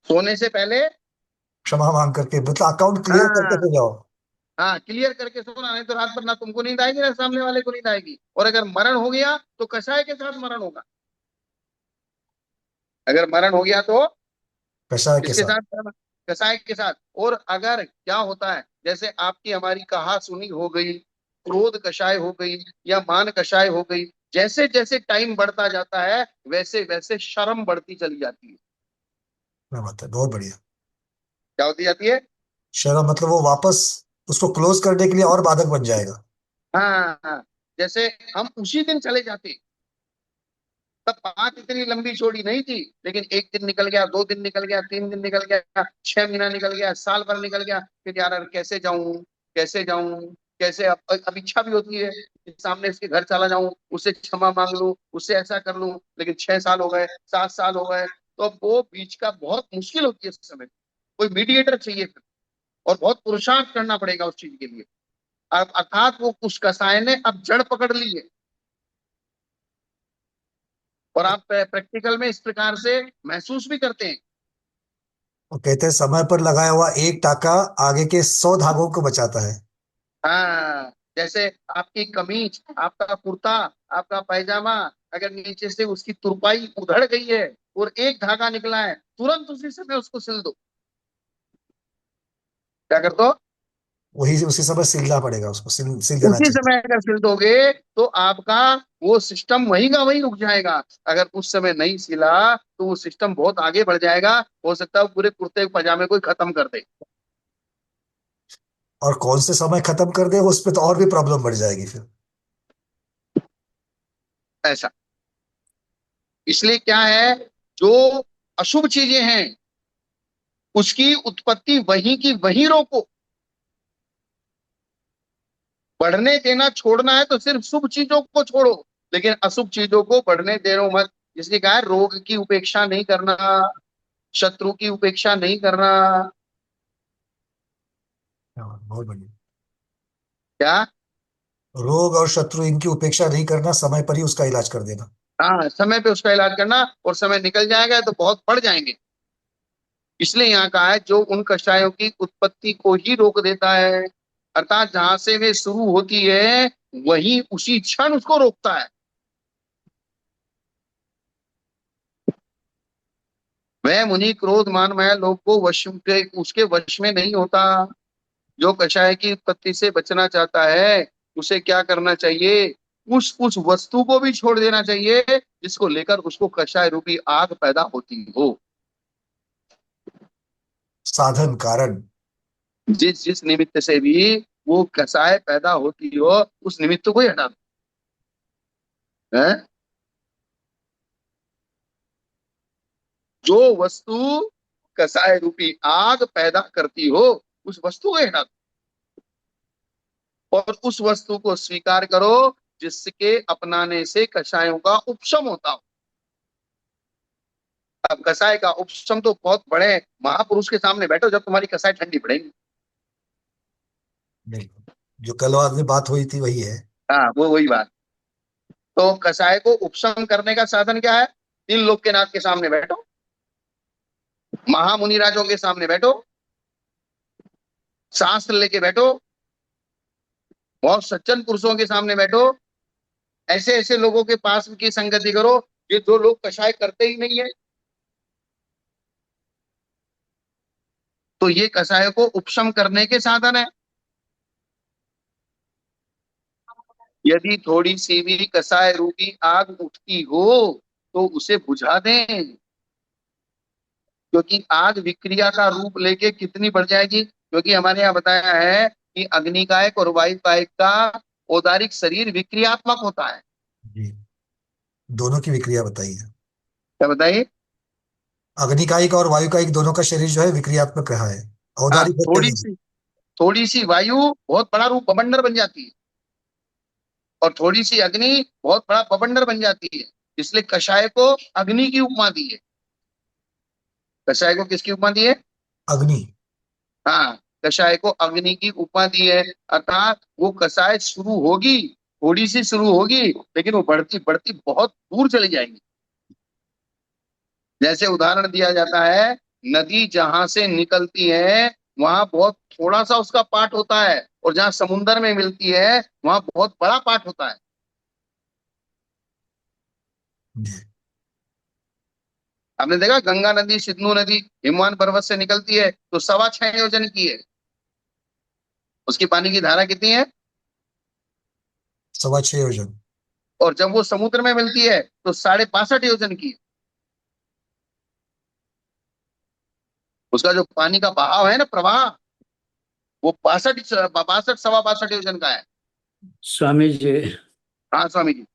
सोने से पहले, क्षमा मांग करके, मतलब अकाउंट क्लियर करके हाँ, सो जाओ। हाँ, क्लियर करके सोना, नहीं तो रात भर ना तुमको नींद आएगी ना सामने वाले को नींद आएगी। और अगर मरण हो गया तो कषाय के साथ मरण होगा। अगर मरण हो गया तो कषाय के किसके साथ। साथ मरण? कषाय के साथ। और अगर क्या होता है, जैसे आपकी हमारी कहा सुनी हो गई, क्रोध कषाय हो गई या मान कषाय हो गई, जैसे जैसे टाइम बढ़ता जाता है वैसे वैसे शर्म बढ़ती चली जाती है। क्या बात है, बहुत बढ़िया। क्या होती जाती है? शर्म मतलब वो वापस उसको क्लोज करने के लिए और बाधक बन जाएगा। हाँ, हाँ। जैसे हम उसी दिन चले जाते, तब बात इतनी लंबी चौड़ी नहीं थी, लेकिन एक दिन निकल गया, 2 दिन निकल गया, 3 दिन निकल गया, 6 महीना निकल गया, साल भर निकल गया, फिर यार यार कैसे जाऊं, कैसे जाऊं, कैसे। अब इच्छा भी होती है कि सामने इसके घर चला जाऊं, उससे क्षमा मांग लूं, उससे ऐसा कर लूं, लेकिन 6 साल हो गए, 7 साल हो गए, तो अब वो बीच का बहुत मुश्किल होती है इस समय। कोई मीडिएटर चाहिए फिर, और बहुत पुरुषार्थ करना पड़ेगा उस चीज के लिए। अब अर्थात वो उस कसाय ने अब जड़ पकड़ ली है। और आप प्रैक्टिकल में इस प्रकार से महसूस भी करते हैं। वो कहते हैं समय पर लगाया हुआ एक टाका आगे के 100 धागों को बचाता है। हाँ, जैसे आपकी कमीज, आपका कुर्ता, आपका पैजामा, अगर नीचे से उसकी तुरपाई उधड़ गई है और एक धागा निकला है, तुरंत उसी समय उसको सिल दो। क्या कर दो? वही उसी समय सिलना पड़ेगा, उसको सिल सिल देना उसी चाहिए। समय अगर सिल दोगे तो आपका वो सिस्टम वहीं का वहीं रुक जाएगा। अगर उस समय नहीं सिला तो वो सिस्टम बहुत आगे बढ़ जाएगा। हो सकता है वो पूरे कुर्ते पजामे को ही खत्म कर दे। और कौन से समय खत्म कर दे उस पर तो और भी प्रॉब्लम बढ़ जाएगी फिर। ऐसा। इसलिए क्या है, जो अशुभ चीजें हैं उसकी उत्पत्ति वहीं की वहीं रोको। बढ़ने देना छोड़ना है तो सिर्फ शुभ चीजों को छोड़ो, लेकिन अशुभ चीजों को बढ़ने देना मत। इसलिए कहा है, रोग की उपेक्षा नहीं करना, शत्रु की उपेक्षा नहीं करना। हाँ, बहुत बढ़िया। क्या? रोग और शत्रु इनकी उपेक्षा नहीं करना, समय पर ही उसका इलाज कर देना। हाँ, समय पे उसका इलाज करना। और समय निकल जाएगा तो बहुत बढ़ जाएंगे। इसलिए यहाँ कहा है, जो उन कषायों की उत्पत्ति को ही रोक देता है, अर्थात जहां से वे शुरू होती है वही उसी क्षण उसको रोकता है। वह मुनि क्रोध मान माया लोभ को वश के उसके वश में नहीं होता। जो कषाय की उत्पत्ति से बचना चाहता है उसे क्या करना चाहिए? उस वस्तु को भी छोड़ देना चाहिए जिसको लेकर उसको कषाय रूपी आग पैदा होती हो। साधन कारण। जिस जिस निमित्त से भी वो कषाय पैदा होती हो, उस निमित्त को ही हटा दो। है? जो वस्तु कषाय रूपी आग पैदा करती हो, उस वस्तु को ही हटा दो और उस वस्तु को स्वीकार करो जिसके अपनाने से कषायों का उपशम होता हो। अब कसाय का उपशम तो बहुत बड़े महापुरुष के सामने बैठो जब तुम्हारी कसाय ठंडी पड़ेगी। नहीं, जो कल बाद में बात हुई थी वही है। हाँ, वो वही बात। तो कसाय को उपशम करने का साधन क्या है? 3 लोक के नाथ के सामने बैठो, महामुनि राजों के सामने बैठो, शास्त्र लेके बैठो, बहुत सज्जन पुरुषों के सामने बैठो, ऐसे ऐसे लोगों के पास की संगति करो ये जो लोग कषाय करते ही नहीं है। तो ये कषाय को उपशम करने के साधन है। यदि थोड़ी सी भी कषाय रूपी आग उठती हो तो उसे बुझा दें, क्योंकि आग विक्रिया का रूप लेके कितनी बढ़ जाएगी। क्योंकि हमारे यहाँ बताया है कि अग्निकायक और वायुकायक का औदारिक शरीर विक्रियात्मक होता है। जी, दोनों की विक्रिया बताई है। क्या बताइए? अग्निकायिक और वायुकायिक दोनों का शरीर जो है विक्रियात्मक रहा है, हाँ, औदारिक होते नहीं। थोड़ी सी वायु बहुत बड़ा रूप बवंडर बन जाती है, और थोड़ी सी अग्नि बहुत बड़ा बवंडर बन जाती है। इसलिए कषाय को अग्नि की उपमा दी है। कषाय को किसकी उपमा दी है? अग्नि। हाँ। कषाय को अग्नि की उपमा दी है। अर्थात वो कषाय शुरू होगी, थोड़ी सी शुरू होगी, लेकिन वो बढ़ती बढ़ती बहुत दूर चली जाएगी। जैसे उदाहरण दिया जाता है, नदी जहां से निकलती है वहां बहुत थोड़ा सा उसका पार्ट होता है, और जहां समुन्द्र में मिलती है वहां बहुत बड़ा पार्ट होता है। आपने देखा गंगा नदी, सिंधु नदी हिमवान पर्वत से निकलती है तो 6.25 योजन की है। उसकी पानी की धारा कितनी है? 6.5 योजन। और जब वो समुद्र में मिलती है तो 65.5 योजन की है। उसका जो पानी का बहाव है ना, प्रवाह, वो 62 62 का है। स्वामी जी, हाँ स्वामी जी।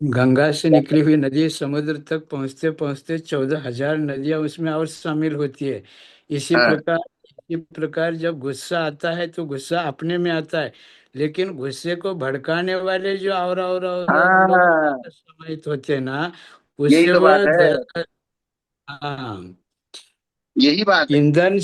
गंगा से निकली हुई नदी समुद्र तक पहुंचते पहुंचते 14,000 नदियां उसमें और शामिल होती है। हाँ इसी प्रकार जब गुस्सा आता है तो गुस्सा अपने में आता है, लेकिन गुस्से को भड़काने वाले जो और लोग हाँ, समाहित होते हैं ना, यही उससे तो वो बात है, हाँ, यही बात है। ईंधन,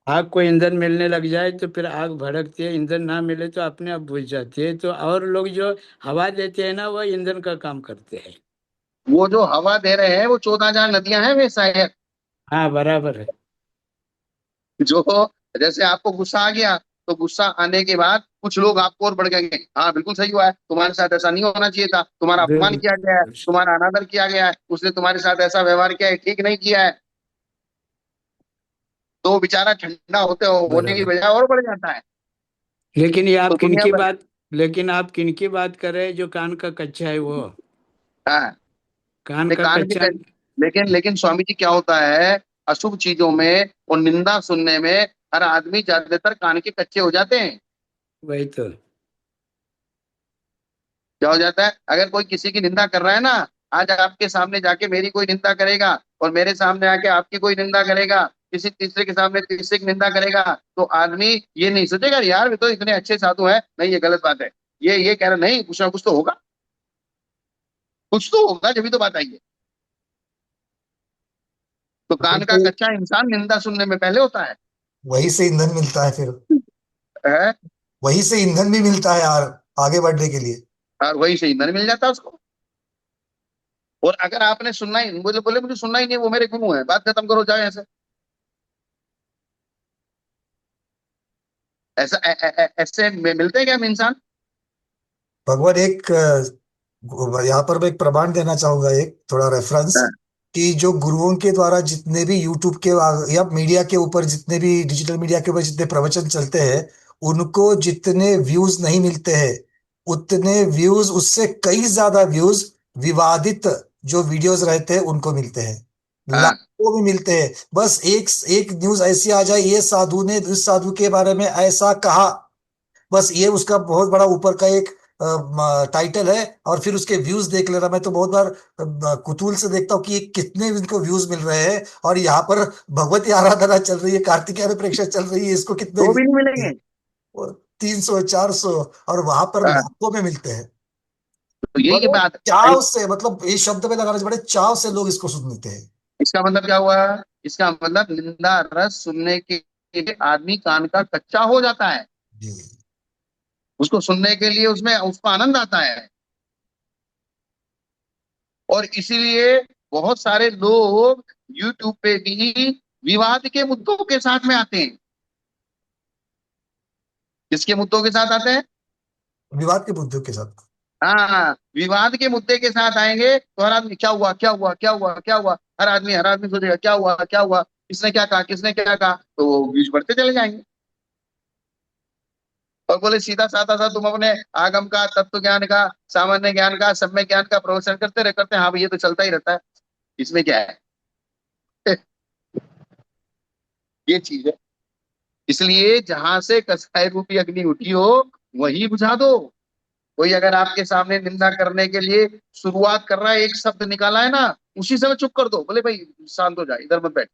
आग को ईंधन मिलने लग जाए तो फिर आग भड़कती है, ईंधन ना मिले तो अपने आप बुझ जाती है। तो और लोग जो हवा देते हैं ना, वो ईंधन का काम करते हैं। वो जो हवा दे रहे हैं वो 14,000 नदियां हैं वे सहायक। हाँ, बराबर है। जो, जैसे आपको गुस्सा आ गया, तो गुस्सा आने के बाद कुछ लोग आपको और भड़केंगे, हाँ बिल्कुल सही हुआ है, तुम्हारे साथ ऐसा नहीं होना चाहिए था, तुम्हारा अपमान किया गया है, बिल्कुल। तुम्हारा अनादर किया गया है, उसने तुम्हारे साथ ऐसा व्यवहार किया है, ठीक नहीं किया है। तो वो बेचारा ठंडा होने की बराबर। बजाय और बढ़ जाता है। लेकिन ये तो आप दुनिया किनकी भर, बात लेकिन आप किनकी बात कर रहे हैं जो कान का कच्चा है वो? हाँ, कान ये का कान कच्चा। के, लेकिन स्वामी जी क्या होता है, अशुभ चीजों में और निंदा सुनने में हर आदमी ज्यादातर कान के कच्चे हो जाते हैं। वही तो। क्या हो जाता है, अगर कोई किसी की निंदा कर रहा है ना, आज आपके सामने जाके मेरी कोई निंदा करेगा, और मेरे सामने आके आपकी कोई निंदा करेगा, किसी तीसरे के सामने तीसरे की निंदा करेगा, तो आदमी ये नहीं सोचेगा यार वे तो इतने अच्छे साधु हैं, नहीं ये गलत बात है, ये कह रहा नहीं, कुछ ना कुछ तो होगा, कुछ तो होगा जब भी तो बात आई है। तो कान का तो कच्चा इंसान निंदा सुनने में पहले होता है। वहीं से ईंधन मिलता है फिर। है? वहीं से ईंधन भी मिलता है यार, आगे बढ़ने के लिए। और वही से ईंधन मिल जाता है उसको। और अगर आपने सुनना ही बोले बोले मुझे सुनना ही नहीं, वो मेरे गुरु है, बात खत्म करो, जाए ऐसे, ऐसा ऐसे मिलते हैं क्या हम इंसान? भगवान एक यहाँ पर मैं एक प्रमाण देना चाहूंगा, एक थोड़ा रेफरेंस, हाँ कि जो गुरुओं के द्वारा जितने भी यूट्यूब के या मीडिया के ऊपर, जितने भी डिजिटल मीडिया के ऊपर जितने प्रवचन चलते हैं, उनको जितने व्यूज नहीं मिलते हैं, उतने व्यूज, उससे कई ज्यादा व्यूज विवादित जो वीडियोस रहते हैं उनको मिलते हैं, हाँ लाखों में मिलते हैं। बस एक एक न्यूज ऐसी आ जाए, ये साधु ने इस साधु के बारे में ऐसा कहा, बस ये उसका बहुत बड़ा ऊपर का एक टाइटल है, और फिर उसके व्यूज देख लेना। मैं तो बहुत बार कुतूहल से देखता हूँ कि ये कितने इनको व्यूज मिल रहे हैं, और यहाँ पर भगवती आराधना चल रही है, कार्तिकेय प्रेक्षक चल रही है, इसको कितने तो भी views नहीं मिलते मिलेंगे। हैं? और 300, 400, और वहां पर हाँ, लाखों में मिलते हैं। तो यही बड़े बात है। चाव से, मतलब ये शब्द में लगाना, बड़े चाव से लोग इसको सुनते हैं। इसका मतलब क्या हुआ? इसका मतलब निंदा रस सुनने के लिए आदमी कान का कच्चा हो जाता है, जी। उसको सुनने के लिए उसमें उसको आनंद आता है। और इसीलिए बहुत सारे लोग यूट्यूब पे भी विवाद के मुद्दों के साथ में आते हैं। किसके मुद्दों के साथ आते हैं? विवाद के बुद्धू के साथ। हाँ, विवाद के मुद्दे के साथ आएंगे तो हर आदमी क्या हुआ क्या हुआ क्या हुआ क्या हुआ, हर आदमी सोचेगा क्या हुआ क्या हुआ, किसने क्या कहा किसने क्या कहा, तो वो व्यूज बढ़ते चले जाएंगे। और बोले सीधा साधा सा तुम अपने आगम का, तत्व ज्ञान का, सामान्य ज्ञान का, सम्य ज्ञान का प्रवचन करते रहे, करते हैं, हाँ भाई ये तो चलता ही रहता है, इसमें क्या है? ये चीज है। इसलिए जहां से कसाई रूपी अग्नि उठी हो वही बुझा दो। कोई अगर आपके सामने निंदा करने के लिए शुरुआत कर रहा है, एक शब्द निकाला है ना, उसी समय चुप कर दो, बोले भाई शांत हो जा, इधर मत बैठ,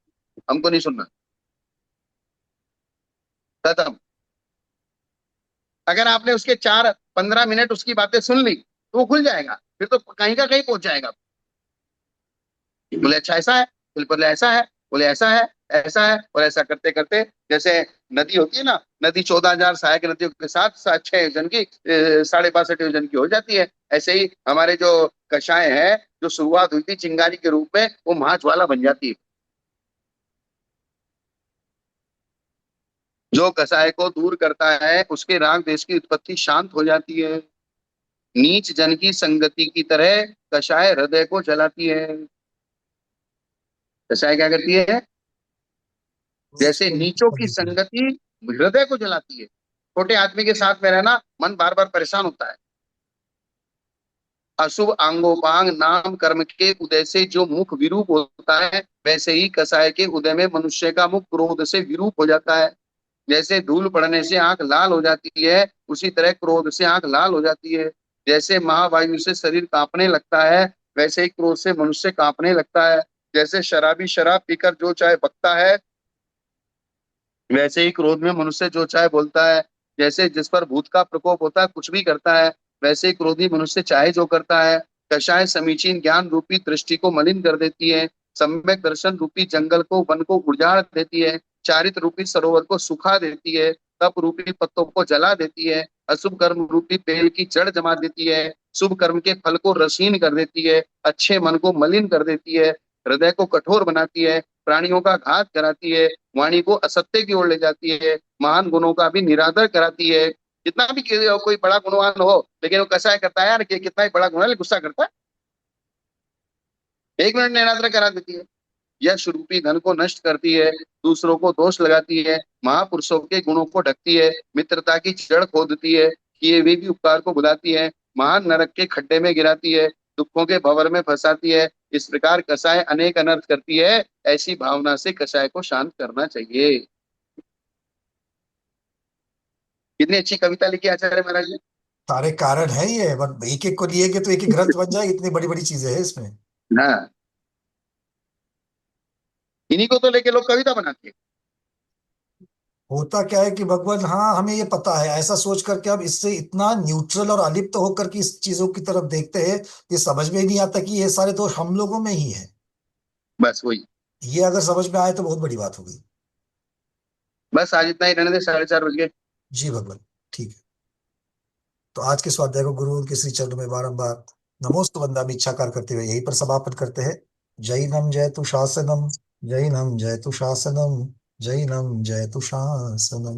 हमको नहीं सुनना, खत्म। अगर आपने उसके 4 15 मिनट उसकी बातें सुन ली तो वो खुल जाएगा, फिर तो कहीं का कहीं पहुंच जाएगा। बोले अच्छा ऐसा है, बोले ऐसा है, बोले ऐसा है, ऐसा है। और ऐसा करते करते, जैसे नदी होती है ना, नदी 14,000 सहायक नदियों के साथ साथ 6 योजन की 62.5 योजन की हो जाती है। ऐसे ही हमारे जो कषाय है, जो शुरुआत हुई थी चिंगारी के रूप में, वो महाज्वाला बन जाती है। जो कषाय को दूर करता है, उसके राग देश की उत्पत्ति शांत हो जाती है। नीच जन की संगति की तरह कषाय हृदय को जलाती है। कषाय क्या करती है? जैसे नीचों की संगति हृदय को जलाती है। छोटे आदमी के साथ में रहना, मन बार बार परेशान होता है। अशुभ आंगोपांग नाम कर्म के उदय से जो मुख विरूप होता है, वैसे ही कसाय के उदय में मनुष्य का मुख क्रोध से विरूप हो जाता है। जैसे धूल पड़ने से आंख लाल हो जाती है, उसी तरह क्रोध से आंख लाल हो जाती है। जैसे महावायु से शरीर कांपने लगता है, वैसे ही क्रोध से मनुष्य कांपने लगता है। जैसे शराबी शराब पीकर जो चाहे बकता है, वैसे ही क्रोध में मनुष्य जो चाहे बोलता है। जैसे जिस पर भूत का प्रकोप होता है, कुछ भी करता है, वैसे ही क्रोधी मनुष्य चाहे जो करता है। कषाय समीचीन ज्ञान रूपी दृष्टि को मलिन कर देती है। सम्यक दर्शन रूपी जंगल को, वन को उजाड़ देती है। चारित्र रूपी सरोवर को सुखा देती है। तप रूपी पत्तों को जला देती है। अशुभ कर्म रूपी पेड़ की जड़ जमा देती है। शुभ कर्म के फल को रसीन कर देती है। अच्छे मन को मलिन कर देती है। हृदय को कठोर बनाती है। प्राणियों का घात कराती है। वाणी को असत्य की ओर ले जाती है। महान गुणों का भी निरादर कराती है। कितना भी कोई बड़ा गुणवान हो, लेकिन वो कैसा करता है यार, कि कितना ही बड़ा गुण है लेकिन गुस्सा करता है, 1 मिनट निरादर करा देती है। यश रूपी धन को नष्ट करती है। दूसरों को दोष लगाती है। महापुरुषों के गुणों को ढकती है। मित्रता की जड़ खोदती है। किए हुए भी उपकार को बुलाती है। महान नरक के खड्डे में गिराती है। दुखों के भंवर में फंसाती है। इस प्रकार कसाय अनेक अनर्थ करती है। ऐसी भावना से कसाय को शांत करना चाहिए। कितनी अच्छी कविता लिखी आचार्य महाराज ने। सारे कारण है ये, बट एक एक को लिए के तो एक एक ग्रंथ बन जाए, इतनी बड़ी बड़ी चीजें हैं इसमें। हाँ, इन्हीं को तो लेके लोग कविता बनाते हैं। होता क्या है कि भगवान, हाँ हमें ये पता है, ऐसा सोच करके हम इससे इतना न्यूट्रल और अलिप्त होकर के इस चीजों की तरफ देखते हैं, ये समझ में ही नहीं आता कि ये सारे दोष हम लोगों में ही है। बस वही। ये अगर समझ में आए तो बहुत बड़ी बात हो गई। बस आज इतना ही रहने दे, 4:30 बज गए। जी भगवान, ठीक है। तो आज के स्वाध्याय को गुरु उनके श्री चरणों में बारंबार नमोस्तु वंदामि इच्छाकार करते हुए यहीं पर समापन करते हैं। जैनम जयतु शासनम, जैनम जयतु शासनम, जैनम जयतु शासनम।